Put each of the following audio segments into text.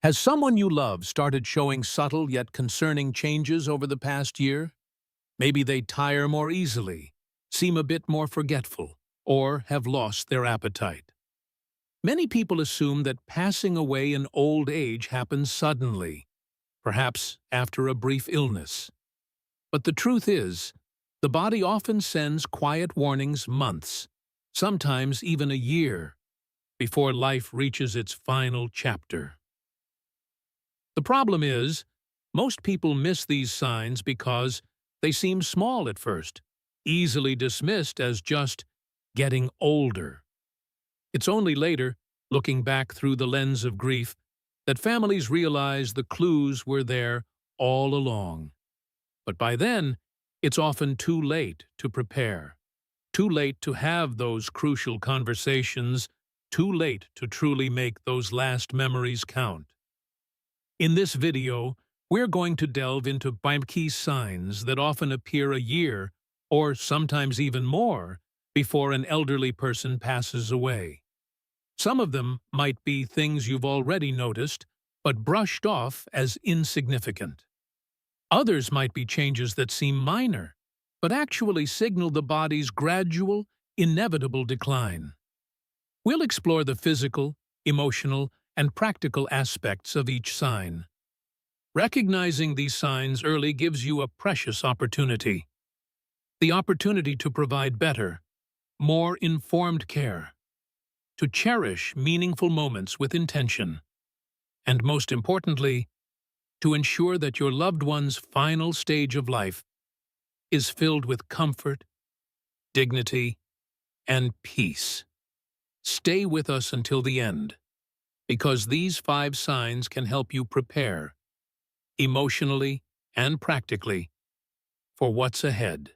Has someone you love started showing subtle yet concerning changes over the past year? Maybe they tire more easily, seem a bit more forgetful, or have lost their appetite. Many people assume that passing away in old age happens suddenly, perhaps after a brief illness. But the truth is, the body often sends quiet warnings months, sometimes even a year, before life reaches its final chapter. The problem is, most people miss these signs because they seem small at first, easily dismissed as just getting older. It's only later, looking back through the lens of grief, that families realize the clues were there all along. But by then, it's often too late to prepare, too late to have those crucial conversations, too late to truly make those last memories count. In this video, we're going to delve into 5 key signs that often appear a year, or sometimes even more, before an elderly person passes away. Some of them might be things you've already noticed, but brushed off as insignificant. Others might be changes that seem minor, but actually signal the body's gradual, inevitable decline. We'll explore the physical, emotional, and practical aspects of each sign. Recognizing these signs early gives you a precious opportunity. The opportunity to provide better, more informed care, to cherish meaningful moments with intention, and most importantly, to ensure that your loved one's final stage of life is filled with comfort, dignity, and peace. Stay with us until the end, because these 5 signs can help you prepare, emotionally and practically, for what's ahead.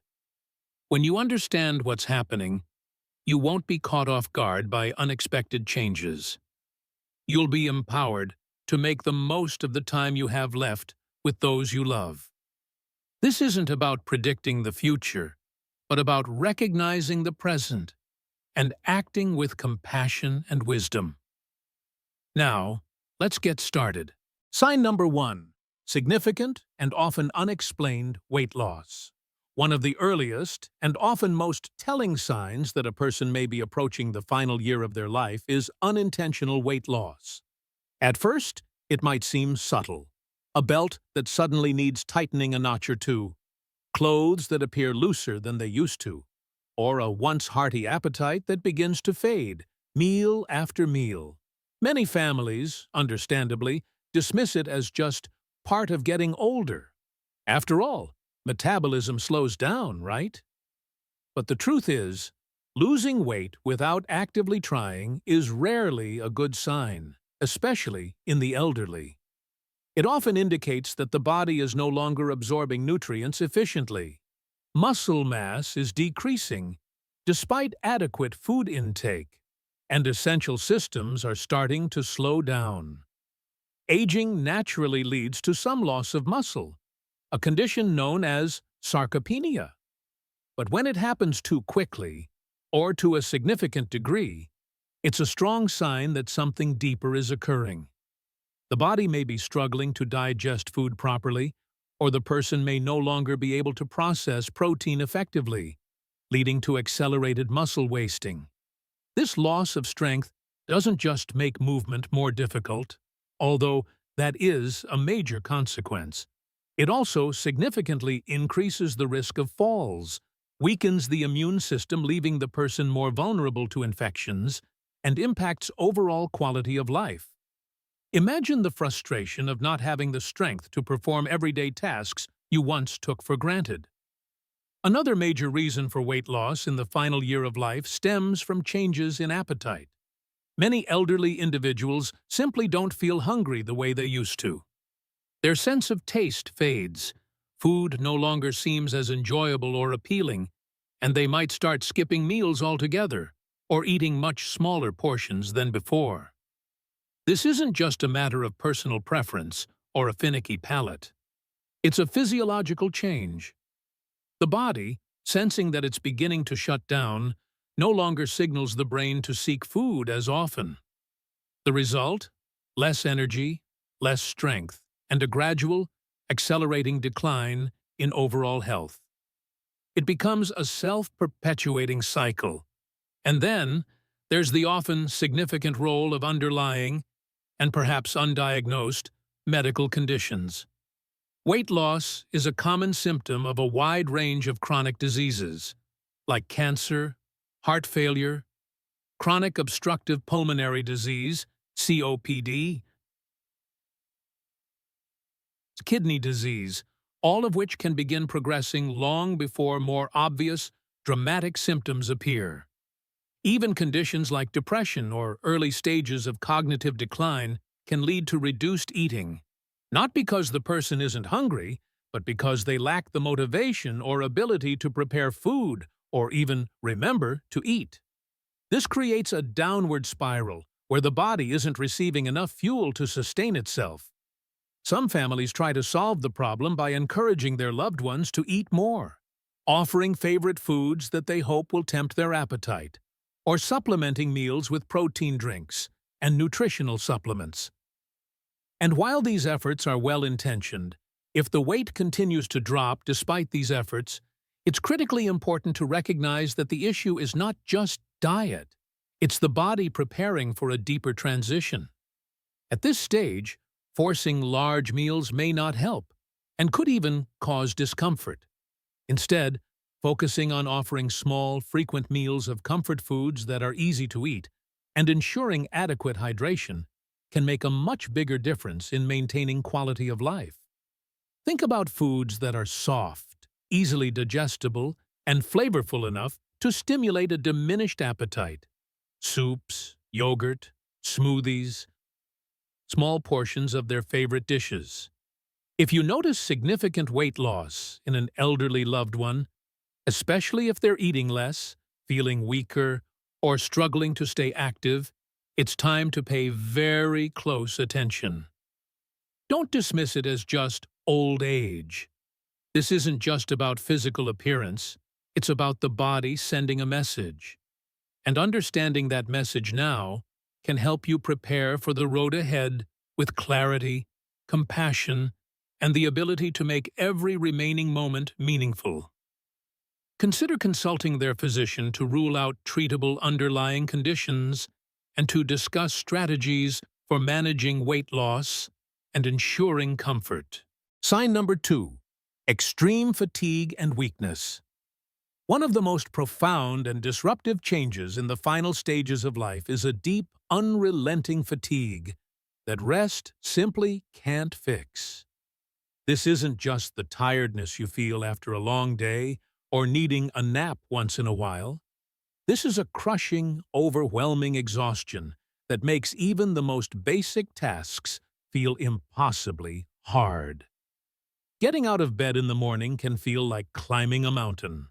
When you understand what's happening, you won't be caught off guard by unexpected changes. You'll be empowered to make the most of the time you have left with those you love. This isn't about predicting the future, but about recognizing the present and acting with compassion and wisdom. Now, let's get started. Sign number 1. Significant and often unexplained weight loss. One of the earliest and often most telling signs that a person may be approaching the final year of their life is unintentional weight loss. At first, it might seem subtle. A belt that suddenly needs tightening a notch or two, clothes that appear looser than they used to, or a once hearty appetite that begins to fade, meal after meal. Many families, understandably, dismiss it as just part of getting older. After all, metabolism slows down, right? But the truth is, losing weight without actively trying is rarely a good sign, especially in the elderly. It often indicates that the body is no longer absorbing nutrients efficiently. Muscle mass is decreasing, despite adequate food intake, and essential systems are starting to slow down. Aging naturally leads to some loss of muscle, a condition known as sarcopenia. But when it happens too quickly, or to a significant degree, it's a strong sign that something deeper is occurring. The body may be struggling to digest food properly, or the person may no longer be able to process protein effectively, leading to accelerated muscle wasting. This loss of strength doesn't just make movement more difficult, although that is a major consequence. It also significantly increases the risk of falls, weakens the immune system, leaving the person more vulnerable to infections, and impacts overall quality of life. Imagine the frustration of not having the strength to perform everyday tasks you once took for granted. Another major reason for weight loss in the final year of life stems from changes in appetite. Many elderly individuals simply don't feel hungry the way they used to. Their sense of taste fades, food no longer seems as enjoyable or appealing, and they might start skipping meals altogether or eating much smaller portions than before. This isn't just a matter of personal preference or a finicky palate. It's a physiological change. The body, sensing that it's beginning to shut down, no longer signals the brain to seek food as often. The result? Less energy, less strength, and a gradual, accelerating decline in overall health. It becomes a self-perpetuating cycle. And then, there's the often significant role of underlying, and perhaps undiagnosed, medical conditions. Weight loss is a common symptom of a wide range of chronic diseases, like cancer, heart failure, chronic obstructive pulmonary disease, COPD, kidney disease, all of which can begin progressing long before more obvious, dramatic symptoms appear. Even conditions like depression or early stages of cognitive decline can lead to reduced eating, not because the person isn't hungry, but because they lack the motivation or ability to prepare food or even remember to eat. This creates a downward spiral where the body isn't receiving enough fuel to sustain itself. Some families try to solve the problem by encouraging their loved ones to eat more, offering favorite foods that they hope will tempt their appetite, or supplementing meals with protein drinks and nutritional supplements. And while these efforts are well-intentioned, if the weight continues to drop despite these efforts, it's critically important to recognize that the issue is not just diet. It's the body preparing for a deeper transition. At this stage, forcing large meals may not help and could even cause discomfort. Instead, focusing on offering small, frequent meals of comfort foods that are easy to eat and ensuring adequate hydration can make a much bigger difference in maintaining quality of life. Think about foods that are soft, easily digestible, and flavorful enough to stimulate a diminished appetite. Soups, yogurt, smoothies, small portions of their favorite dishes. If you notice significant weight loss in an elderly loved one, especially if they're eating less, feeling weaker, or struggling to stay active, it's time to pay very close attention. Don't dismiss it as just old age. This isn't just about physical appearance, it's about the body sending a message. And understanding that message now can help you prepare for the road ahead with clarity, compassion, and the ability to make every remaining moment meaningful. Consider consulting their physician to rule out treatable underlying conditions and to discuss strategies for managing weight loss and ensuring comfort. Sign number 2. Extreme fatigue and weakness. One of the most profound and disruptive changes in the final stages of life is a deep, unrelenting fatigue that rest simply can't fix. This isn't just the tiredness you feel after a long day or needing a nap once in a while. This is a crushing, overwhelming exhaustion that makes even the most basic tasks feel impossibly hard. Getting out of bed in the morning can feel like climbing a mountain.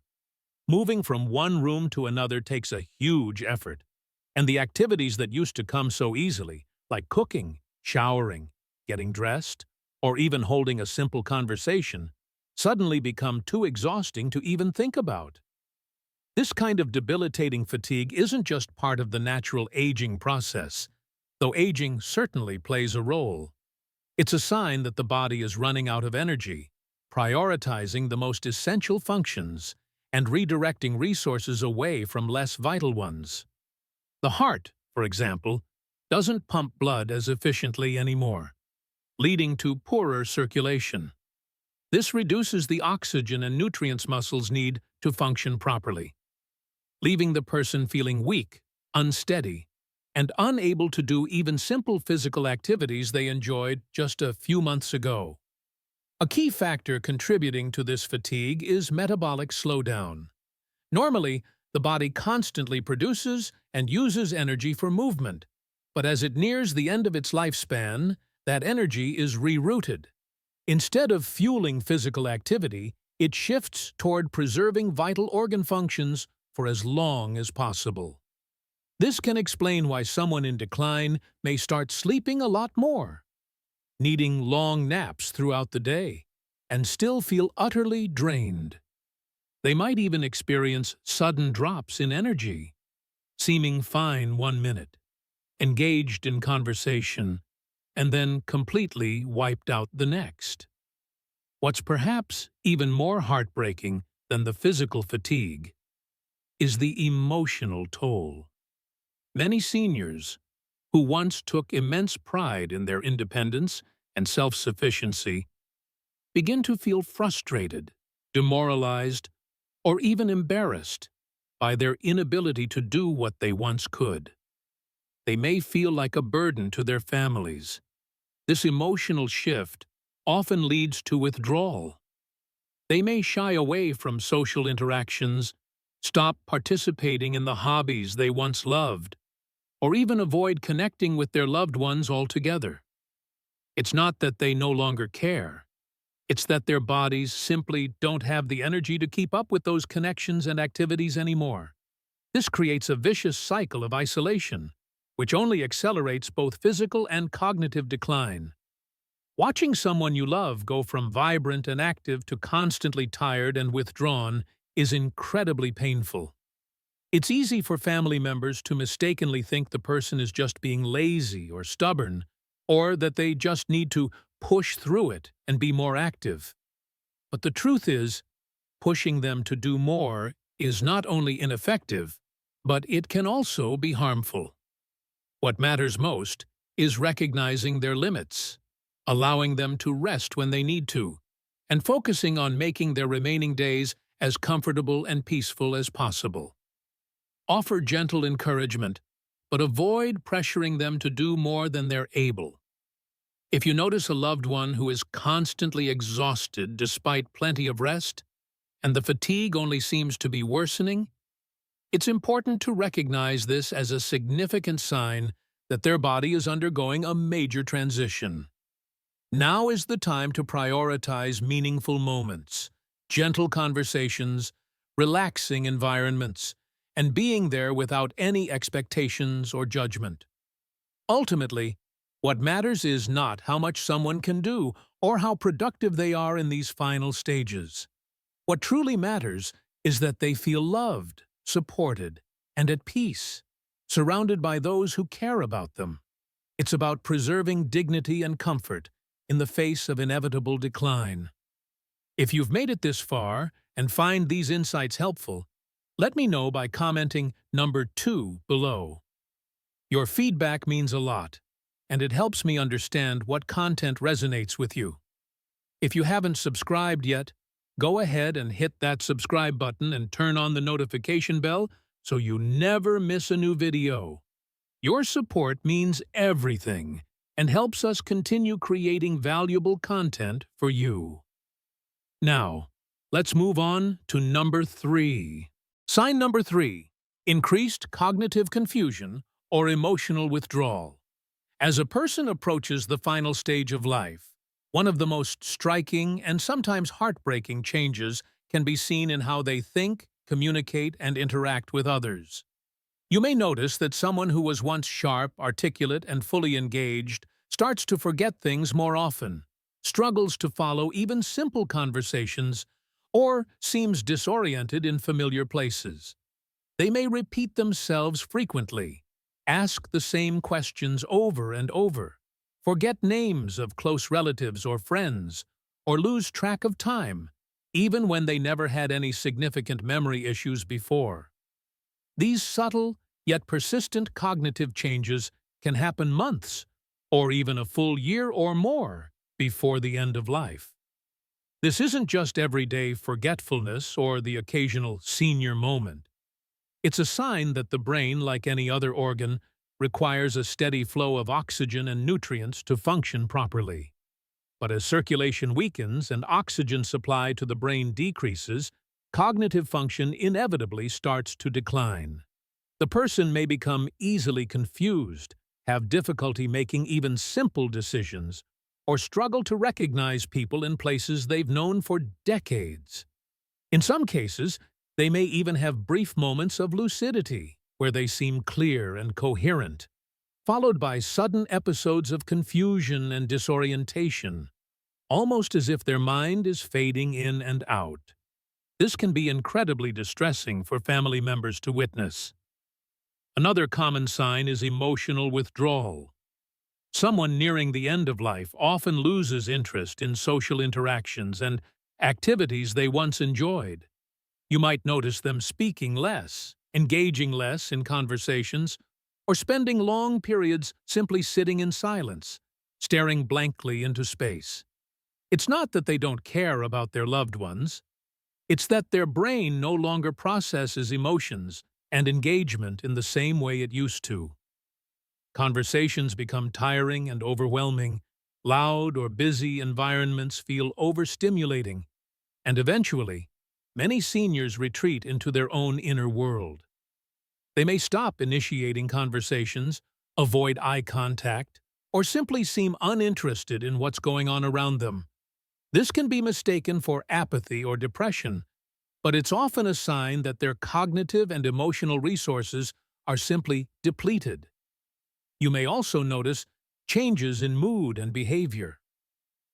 Moving from one room to another takes a huge effort, and the activities that used to come so easily, like cooking, showering, getting dressed, or even holding a simple conversation, suddenly become too exhausting to even think about. This kind of debilitating fatigue isn't just part of the natural aging process, though aging certainly plays a role. It's a sign that the body is running out of energy, prioritizing the most essential functions, and redirecting resources away from less vital ones. The heart, for example, doesn't pump blood as efficiently anymore, leading to poorer circulation. This reduces the oxygen and nutrients muscles need to function properly, leaving the person feeling weak, unsteady, and unable to do even simple physical activities they enjoyed just a few months ago. A key factor contributing to this fatigue is metabolic slowdown. Normally, the body constantly produces and uses energy for movement, but as it nears the end of its lifespan, that energy is rerouted. Instead of fueling physical activity, it shifts toward preserving vital organ functions for as long as possible. This can explain why someone in decline may start sleeping a lot more, needing long naps throughout the day, and still feel utterly drained. They might even experience sudden drops in energy, seeming fine one minute, engaged in conversation, and then completely wiped out the next. What's perhaps even more heartbreaking than the physical fatigue is the emotional toll. Many seniors, who once took immense pride in their independence and self-sufficiency, begin to feel frustrated, demoralized, or even embarrassed by their inability to do what they once could. They may feel like a burden to their families. This emotional shift often leads to withdrawal. They may shy away from social interactions, stop participating in the hobbies they once loved, or even avoid connecting with their loved ones altogether. It's not that they no longer care. It's that their bodies simply don't have the energy to keep up with those connections and activities anymore. This creates a vicious cycle of isolation, which only accelerates both physical and cognitive decline. Watching someone you love go from vibrant and active to constantly tired and withdrawn is incredibly painful. It's easy for family members to mistakenly think the person is just being lazy or stubborn, or that they just need to push through it and be more active. But the truth is, pushing them to do more is not only ineffective, but it can also be harmful. What matters most is recognizing their limits, allowing them to rest when they need to, and focusing on making their remaining days as comfortable and peaceful as possible. Offer gentle encouragement, but avoid pressuring them to do more than they're able. If you notice a loved one who is constantly exhausted despite plenty of rest, and the fatigue only seems to be worsening, it's important to recognize this as a significant sign that their body is undergoing a major transition. Now is the time to prioritize meaningful moments, gentle conversations, relaxing environments, and being there without any expectations or judgment. Ultimately, what matters is not how much someone can do or how productive they are in these final stages. What truly matters is that they feel loved, supported, and at peace, surrounded by those who care about them. It's about preserving dignity and comfort in the face of inevitable decline. If you've made it this far and find these insights helpful, let me know by commenting number 2 below. Your feedback means a lot, and it helps me understand what content resonates with you. If you haven't subscribed yet, go ahead and hit that subscribe button and turn on the notification bell so you never miss a new video. Your support means everything and helps us continue creating valuable content for you. Now, let's move on to number 3. Sign number 3, increased cognitive confusion or emotional withdrawal. As a person approaches the final stage of life, one of the most striking and sometimes heartbreaking changes can be seen in how they think, communicate, and interact with others. You may notice that someone who was once sharp, articulate, and fully engaged starts to forget things more often, struggles to follow even simple conversations, or seems disoriented in familiar places. They may repeat themselves frequently, ask the same questions over and over, forget names of close relatives or friends, or lose track of time, even when they never had any significant memory issues before. These subtle yet persistent cognitive changes can happen months, or even a full year or more, before the end of life. This isn't just everyday forgetfulness or the occasional senior moment. It's a sign that the brain, like any other organ, requires a steady flow of oxygen and nutrients to function properly. But as circulation weakens and oxygen supply to the brain decreases, cognitive function inevitably starts to decline. The person may become easily confused, have difficulty making even simple decisions, or struggle to recognize people in places they've known for decades. In some cases, they may even have brief moments of lucidity, where they seem clear and coherent, followed by sudden episodes of confusion and disorientation, almost as if their mind is fading in and out. This can be incredibly distressing for family members to witness. Another common sign is emotional withdrawal. Someone nearing the end of life often loses interest in social interactions and activities they once enjoyed. You might notice them speaking less, engaging less in conversations, or spending long periods simply sitting in silence, staring blankly into space. It's not that they don't care about their loved ones. It's that their brain no longer processes emotions and engagement in the same way it used to. Conversations become tiring and overwhelming, loud or busy environments feel overstimulating, and eventually, many seniors retreat into their own inner world. They may stop initiating conversations, avoid eye contact, or simply seem uninterested in what's going on around them. This can be mistaken for apathy or depression, but it's often a sign that their cognitive and emotional resources are simply depleted. You may also notice changes in mood and behavior.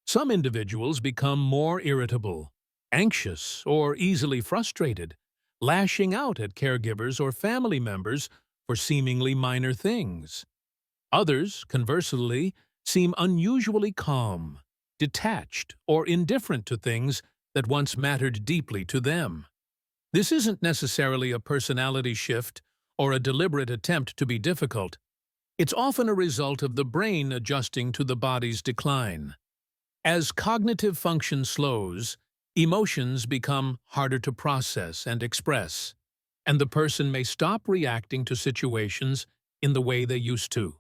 Some individuals become more irritable, anxious, or easily frustrated, lashing out at caregivers or family members for seemingly minor things. Others, conversely, seem unusually calm, detached, or indifferent to things that once mattered deeply to them. This isn't necessarily a personality shift or a deliberate attempt to be difficult. It's often a result of the brain adjusting to the body's decline. As cognitive function slows, emotions become harder to process and express, and the person may stop reacting to situations in the way they used to.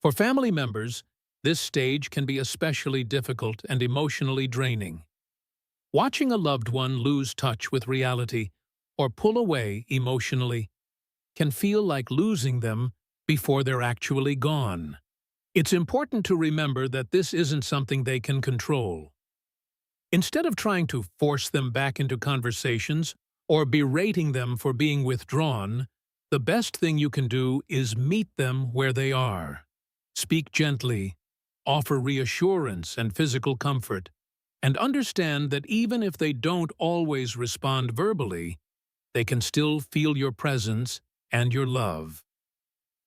For family members, this stage can be especially difficult and emotionally draining. Watching a loved one lose touch with reality or pull away emotionally can feel like losing them before they're actually gone. It's important to remember that this isn't something they can control. Instead of trying to force them back into conversations or berating them for being withdrawn, the best thing you can do is meet them where they are. Speak gently, offer reassurance and physical comfort, and understand that even if they don't always respond verbally, they can still feel your presence and your love.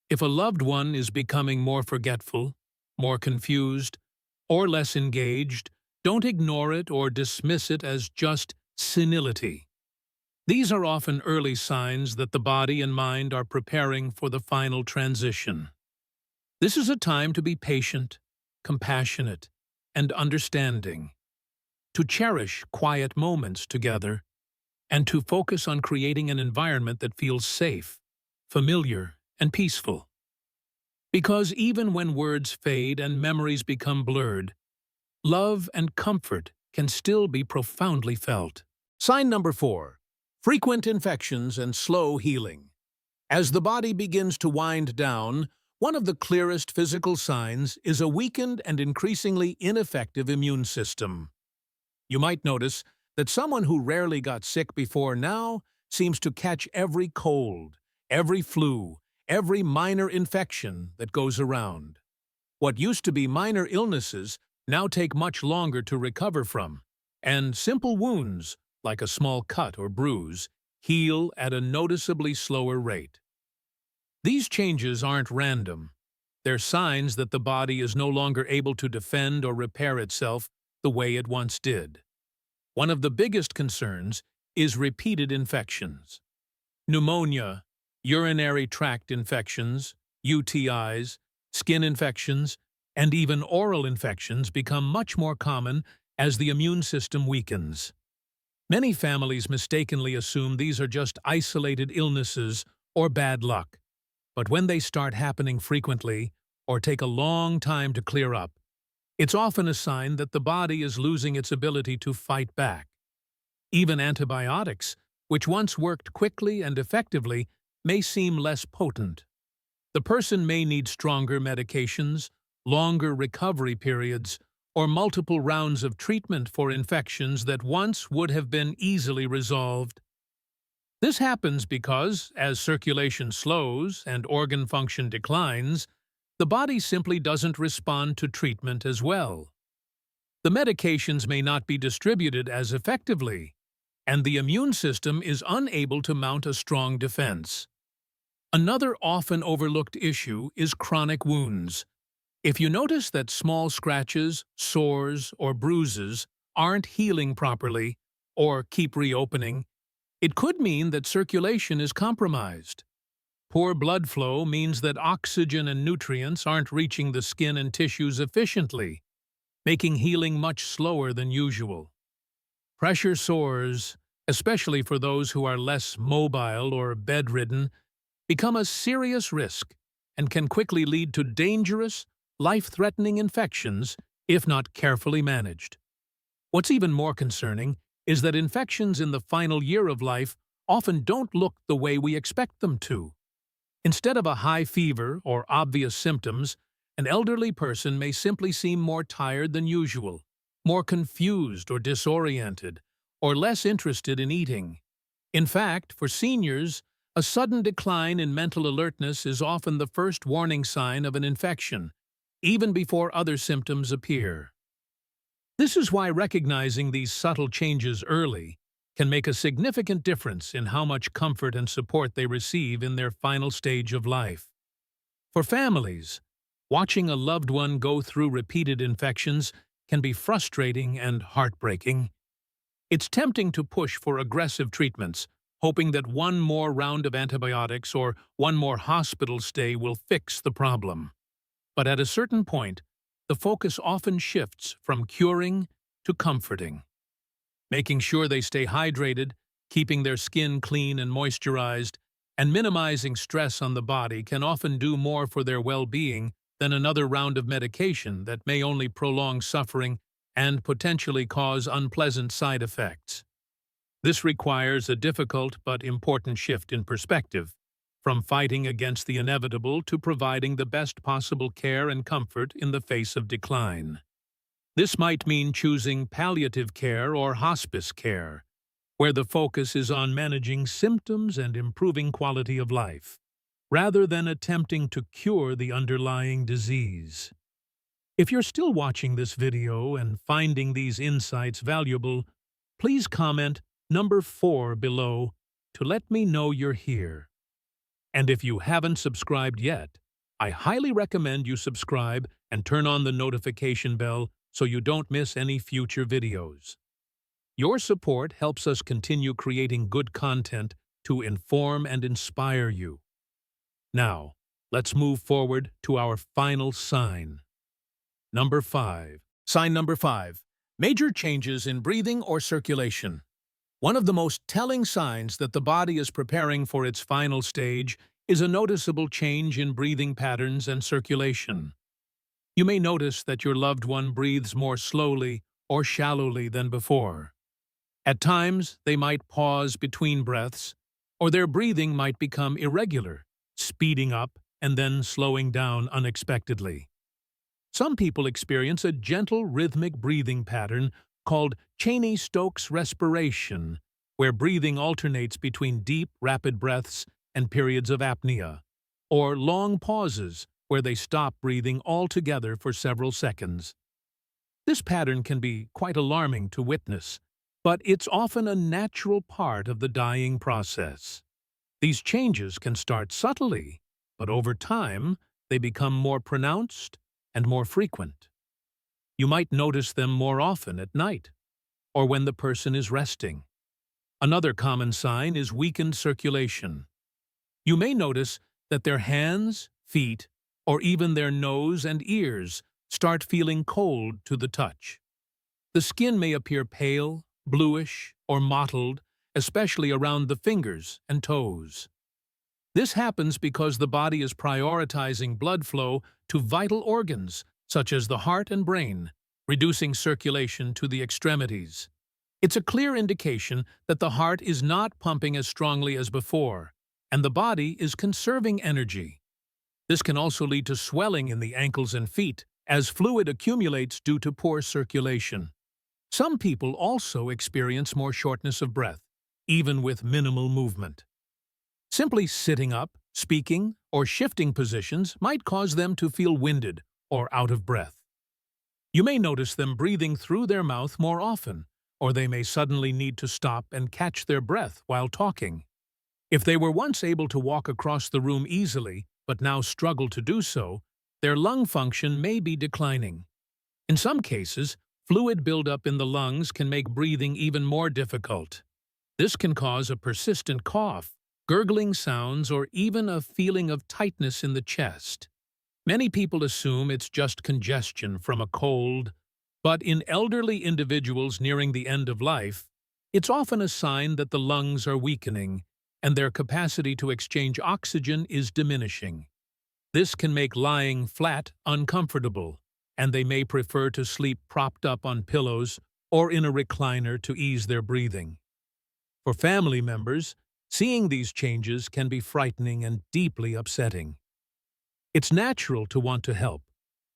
If a loved one is becoming more forgetful, more confused, or less engaged, don't ignore it or dismiss it as just senility. These are often early signs that the body and mind are preparing for the final transition. This is a time to be patient, compassionate, and understanding, to cherish quiet moments together, and to focus on creating an environment that feels safe, familiar, and peaceful. Because even when words fade and memories become blurred, love and comfort can still be profoundly felt. Sign number 4. Frequent infections and slow healing. As the body begins to wind down, one of the clearest physical signs is a weakened and increasingly ineffective immune system. You might notice that someone who rarely got sick before now seems to catch every cold, every flu, every minor infection that goes around. What used to be minor illnesses now take much longer to recover from, and simple wounds, like a small cut or bruise, heal at a noticeably slower rate. These changes aren't random. They're signs that the body is no longer able to defend or repair itself the way it once did. One of the biggest concerns is repeated infections. Pneumonia, urinary tract infections, UTIs, skin infections, and even oral infections become much more common as the immune system weakens. Many families mistakenly assume these are just isolated illnesses or bad luck, but when they start happening frequently or take a long time to clear up, it's often a sign that the body is losing its ability to fight back. Even antibiotics, which once worked quickly and effectively, may seem less potent. The person may need stronger medications, longer recovery periods, or multiple rounds of treatment for infections that once would have been easily resolved. This happens because, as circulation slows and organ function declines, the body simply doesn't respond to treatment as well. The medications may not be distributed as effectively, and the immune system is unable to mount a strong defense. Another often overlooked issue is chronic wounds. If you notice that small scratches, sores, or bruises aren't healing properly or keep reopening, it could mean that circulation is compromised. Poor blood flow means that oxygen and nutrients aren't reaching the skin and tissues efficiently, making healing much slower than usual. Pressure sores, especially for those who are less mobile or bedridden, become a serious risk and can quickly lead to dangerous, life-threatening infections if not carefully managed. What's even more concerning is that infections in the final year of life often don't look the way we expect them to. Instead of a high fever or obvious symptoms, an elderly person may simply seem more tired than usual, more confused or disoriented, or less interested in eating. In fact, for seniors, a sudden decline in mental alertness is often the first warning sign of an infection, even before other symptoms appear. This is why recognizing these subtle changes early can make a significant difference in how much comfort and support they receive in their final stage of life. For families, watching a loved one go through repeated infections can be frustrating and heartbreaking. It's tempting to push for aggressive treatments, hoping that one more round of antibiotics or one more hospital stay will fix the problem. But at a certain point, the focus often shifts from curing to comforting. Making sure they stay hydrated, keeping their skin clean and moisturized, and minimizing stress on the body can often do more for their well-being than another round of medication that may only prolong suffering and potentially cause unpleasant side effects. This requires a difficult but important shift in perspective, from fighting against the inevitable to providing the best possible care and comfort in the face of decline. This might mean choosing palliative care or hospice care, where the focus is on managing symptoms and improving quality of life, rather than attempting to cure the underlying disease. If you're still watching this video and finding these insights valuable, please comment number 4 below to let me know you're here. And if you haven't subscribed yet, I highly recommend you subscribe and turn on the notification bell so you don't miss any future videos. Your support helps us continue creating good content to inform and inspire you. Now, let's move forward to our final sign. Number 5. Sign number 5. Major changes in breathing or circulation. One of the most telling signs that the body is preparing for its final stage is a noticeable change in breathing patterns and circulation. You may notice that your loved one breathes more slowly or shallowly than before. At times, they might pause between breaths, or their breathing might become irregular, speeding up and then slowing down unexpectedly. Some people experience a gentle rhythmic breathing pattern called Cheney-Stokes respiration, where breathing alternates between deep, rapid breaths and periods of apnea, or long pauses where they stop breathing altogether for several seconds. This pattern can be quite alarming to witness, but it's often a natural part of the dying process. These changes can start subtly, but over time, they become more pronounced and more frequent. You might notice them more often at night, or when the person is resting. Another common sign is weakened circulation. You may notice that their hands, feet, or even their nose and ears start feeling cold to the touch. The skin may appear pale, bluish, or mottled, especially around the fingers and toes. This happens because the body is prioritizing blood flow to vital organs, such as the heart and brain, reducing circulation to the extremities. It's a clear indication that the heart is not pumping as strongly as before, and the body is conserving energy. This can also lead to swelling in the ankles and feet, as fluid accumulates due to poor circulation. Some people also experience more shortness of breath, even with minimal movement. Simply sitting up, speaking, or shifting positions might cause them to feel winded or out of breath. You may notice them breathing through their mouth more often, or they may suddenly need to stop and catch their breath while talking. If they were once able to walk across the room easily, but now struggle to do so, their lung function may be declining. In some cases, fluid buildup in the lungs can make breathing even more difficult. This can cause a persistent cough, gurgling sounds, or even a feeling of tightness in the chest. Many people assume it's just congestion from a cold, but in elderly individuals nearing the end of life, it's often a sign that the lungs are weakening and their capacity to exchange oxygen is diminishing. This can make lying flat uncomfortable, and they may prefer to sleep propped up on pillows or in a recliner to ease their breathing. For family members, seeing these changes can be frightening and deeply upsetting. It's natural to want to help,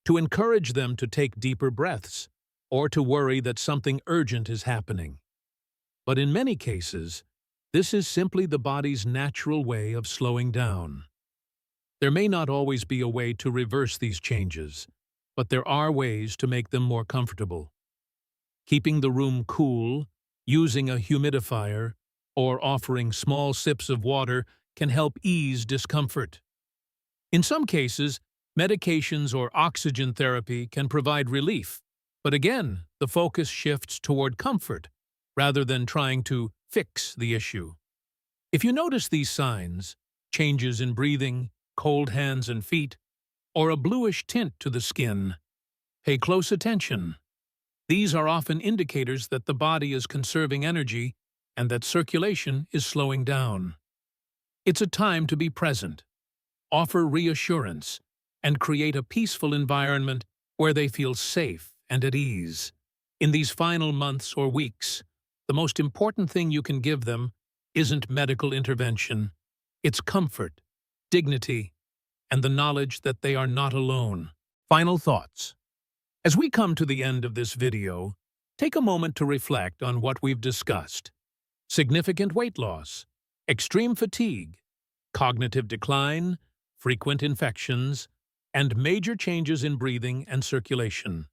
to encourage them to take deeper breaths, or to worry that something urgent is happening. But in many cases, this is simply the body's natural way of slowing down. There may not always be a way to reverse these changes, but there are ways to make them more comfortable. Keeping the room cool, using a humidifier, or offering small sips of water can help ease discomfort. In some cases, medications or oxygen therapy can provide relief, but again, the focus shifts toward comfort rather than trying to fix the issue. If you notice these signs, changes in breathing, cold hands and feet, or a bluish tint to the skin, pay close attention. These are often indicators that the body is conserving energy and that circulation is slowing down. It's a time to be present, offer reassurance, and create a peaceful environment where they feel safe and at ease. In these final months or weeks, the most important thing you can give them isn't medical intervention. It's comfort, dignity, and the knowledge that they are not alone. Final thoughts. As we come to the end of this video, take a moment to reflect on what we've discussed. Significant weight loss, extreme fatigue, cognitive decline, frequent infections, and major changes in breathing and circulation.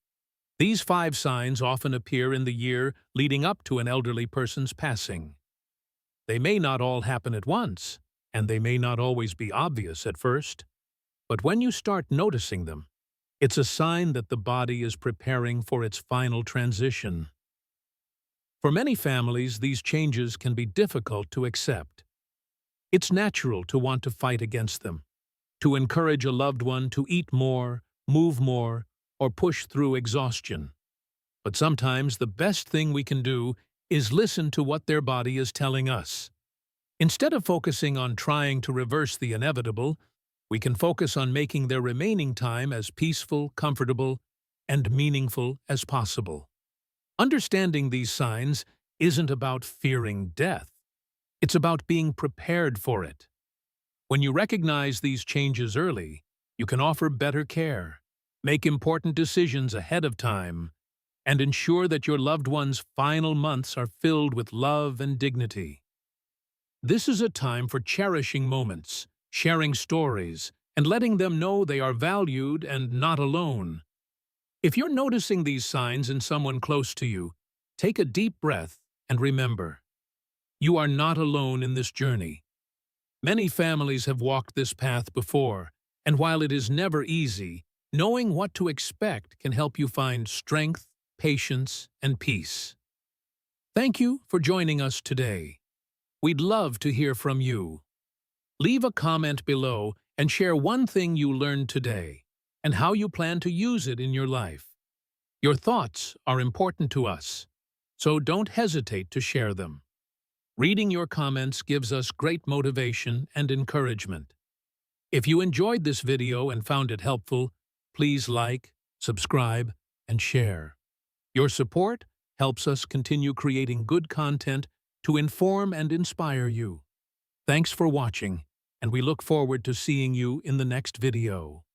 These 5 signs often appear in the year leading up to an elderly person's passing. They may not all happen at once, and they may not always be obvious at first, but when you start noticing them, it's a sign that the body is preparing for its final transition. For many families, these changes can be difficult to accept. It's natural to want to fight against them, to encourage a loved one to eat more, move more, or push through exhaustion. But sometimes the best thing we can do is listen to what their body is telling us. Instead of focusing on trying to reverse the inevitable, we can focus on making their remaining time as peaceful, comfortable, and meaningful as possible. Understanding these signs isn't about fearing death. It's about being prepared for it. When you recognize these changes early, you can offer better care, make important decisions ahead of time, and ensure that your loved one's final months are filled with love and dignity. This is a time for cherishing moments, sharing stories, and letting them know they are valued and not alone. If you're noticing these signs in someone close to you, take a deep breath and remember, you are not alone in this journey. Many families have walked this path before, and while it is never easy, knowing what to expect can help you find strength, patience, and peace. Thank you for joining us today. We'd love to hear from you. Leave a comment below and share one thing you learned today and how you plan to use it in your life. Your thoughts are important to us, so don't hesitate to share them. Reading your comments gives us great motivation and encouragement. If you enjoyed this video and found it helpful, please like, subscribe, and share. Your support helps us continue creating good content to inform and inspire you. Thanks for watching, and we look forward to seeing you in the next video.